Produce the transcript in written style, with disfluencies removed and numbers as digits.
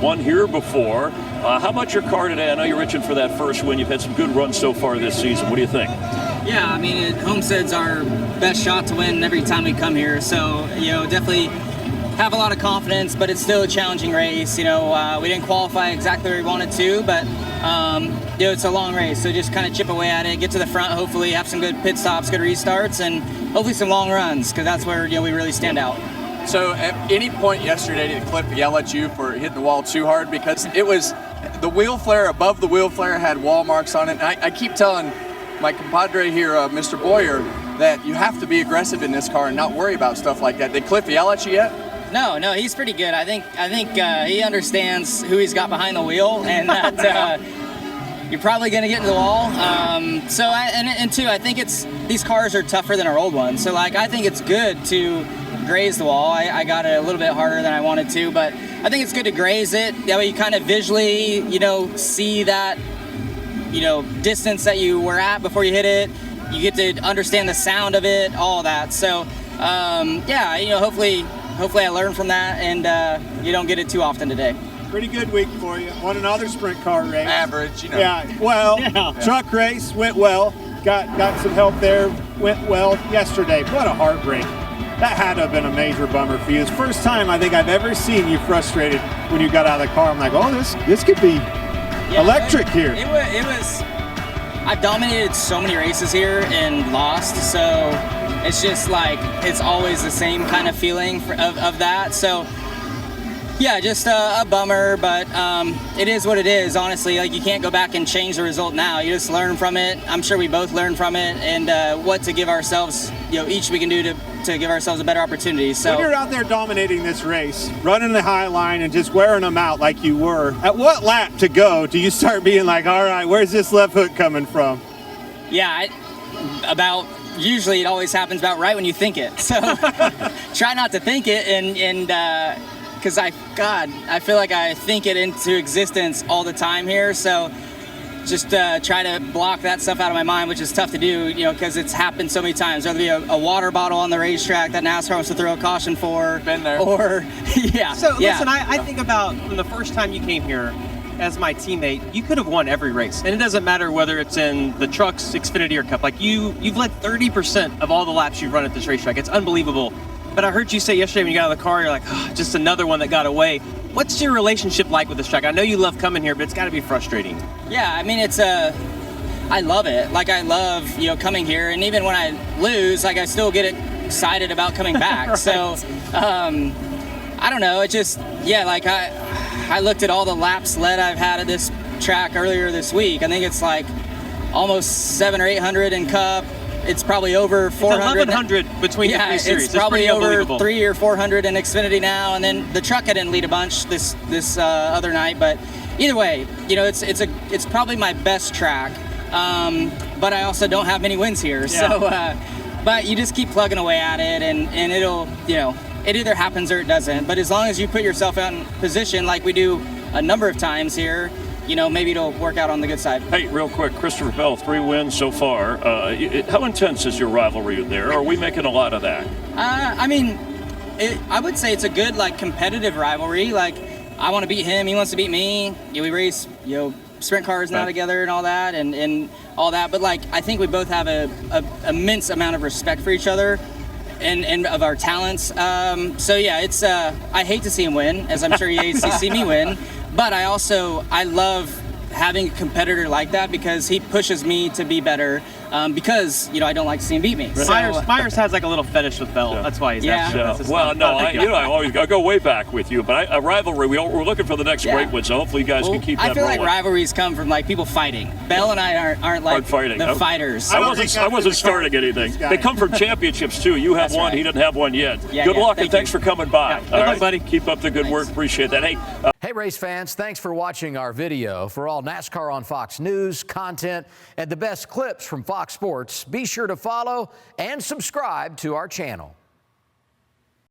won here before. How about your car today? I know you're itching for that first win. You've had some good runs so far this season. What do you think? Yeah, I mean, Homestead's our best shot to win every time we come here. So, definitely have a lot of confidence, but it's still a challenging race. We didn't qualify exactly where we wanted to, but it's a long race. So just kind of chip away at it, get to the front, hopefully have some good pit stops, good restarts, and hopefully some long runs, because that's where we really stand out. So at any point yesterday did Cliff yell at you for hitting the wall too hard? Because it was the wheel flare, above the wheel flare had wall marks on it. And I keep telling my compadre here, Mr. Boyer, that you have to be aggressive in this car and not worry about stuff like that. Did Cliff yell at you yet? No, he's pretty good. I think he understands who he's got behind the wheel, and that you're probably going to get into the wall. And two, I think these cars are tougher than our old ones. So I think it's good to graze the wall. I got it a little bit harder than I wanted to, but I think it's good to graze it. That way you kind of visually, see that, distance that you were at before you hit it. You get to understand the sound of it, all that. So, hopefully I learn from that, and you don't get it too often today. Pretty good week for you. Won another sprint car race. Average, Yeah, well, truck race went well. Got some help there. Went well yesterday. What a heartbreak. That had to have been a major bummer for you. It's the first time I think I've ever seen you frustrated when you got out of the car. I'm like, oh, this could be electric here. It was. I've dominated so many races here and lost, so it's just it's always the same kind of feeling of that. So yeah, just a bummer, but it is what it is. Honestly, you can't go back and change the result now. You just learn from it. I'm sure we both learn from it, and what to give ourselves, each we can do to give ourselves a better opportunity. So when you're out there dominating this race, running the high line and just wearing them out like you were, at what lap to go do you start being like, all right, where's this left hook coming from? Yeah, usually it always happens about right when you think it. So try not to think it, and because I feel like I think it into existence all the time here. So just try to block that stuff out of my mind, which is tough to do, because it's happened so many times. Whether it be a water bottle on the racetrack that NASCAR wants to throw a caution for. Been there. Or, yeah. So listen, I think about from the first time you came here as my teammate, you could have won every race. And it doesn't matter whether it's in the trucks, Xfinity, or Cup. You've led 30% of all the laps you've run at this racetrack. It's unbelievable. But I heard you say yesterday when you got out of the car, you're like, oh, just another one that got away. What's your relationship like with this track? I know you love coming here, but it's got to be frustrating. Yeah, I mean, I love it. I love, coming here. And even when I lose, I still get excited about coming back. Right. So, I don't know. It just, I looked at all the laps led I've had at this track earlier this week. I think it's almost 700 or 800 in Cup. It's probably over 400. It's 1,100 between the three series. It's probably over 300 or 400 in Xfinity now, and then the truck I didn't lead a bunch this other night. But either way, it's probably my best track. But I also don't have many wins here, so. But you just keep plugging away at it, and it'll it either happens or it doesn't. But as long as you put yourself in position like we do a number of times here, maybe it'll work out on the good side. Hey, real quick, Christopher Bell, 3 wins so far. How intense is your rivalry there? Are we making a lot of that? I would say it's a good, competitive rivalry. I want to beat him, he wants to beat me. We race, sprint cars now together and all that, and all that. But, I think we both have a immense amount of respect for each other and of our talents. So, yeah, it's I hate to see him win, as I'm sure he hates to see me win. But I love having a competitor like that because he pushes me to be better because, I don't like to see him beat me. So, Myers has a little fetish with Bell. That's why he's Well, no, I always I go way back with you, but a rivalry, we're looking for the next great one, so hopefully you guys can keep that I feel rolling. like rivalries come from people fighting. Bell and I aren't fighting. The fighters. I wasn't starting anything. They come from championships too. You have one, he doesn't have one yet. Good luck, and thanks for coming by. Good luck, buddy. Keep up the good work. Appreciate that. Hey, race fans, thanks for watching our video. For all NASCAR on Fox News, content, and the best clips from Fox Sports, be sure to follow and subscribe to our channel.